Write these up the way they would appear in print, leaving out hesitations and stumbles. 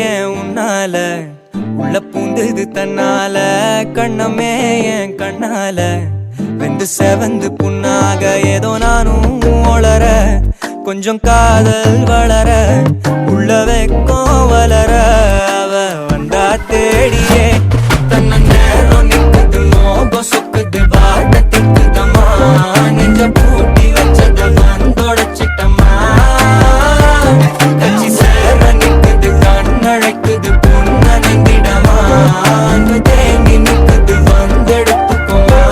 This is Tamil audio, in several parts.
ஏன் உன்னால உள்ள பூந்தது தன்னால கண்ணமே என் கண்ணால வெந்து செவந்து புண்ணாக ஏதோ நானும் ஒளர கொஞ்சம் காதல் வளர உள்ள வெக்கம் வளர அவ வந்தா தேடியே தன்ன நேரம் நிக்குது மோகம் சொக்குது வாட்ட திக்குதம்மா நெஞ்ச பூட்டி வச்சது வந்தொடச்சிட்டம்மா கட்சி சேர நிக்குது கண்ணழைக்குது பொண்ண நெந்திடமா அங்க தேங்கி நிக்குது வந்தெடுத்துக்கோமா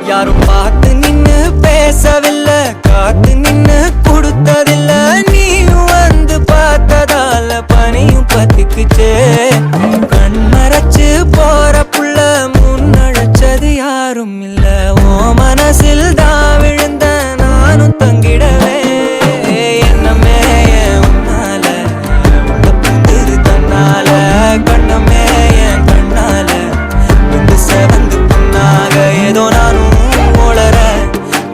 யாரும் பார்த்து நின்னு பேசவில்லை காத்து நின்னு கொடுத்ததில்லை நீயும் வந்து பார்த்ததால பனியும் பத்திக்குச்சே கண் மறைச்சு போற புள்ள முன்னழைச்சது யாரும் இல்ல ஓ மனசில் தான் விழுந்த நானும் தங்கிடவே என்னமே உன்னால உள்ள புந்திரு தன்னால கண்ணமே என் கண்ணால வந்து செவந்து புண்ணாக ஏதோ நானும் ஒளர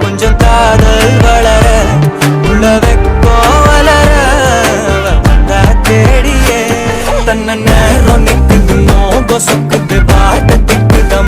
கொஞ்சம் காதல் வளர உள்ள வெக்கம் வளர வந்தா தேடியே தன்ன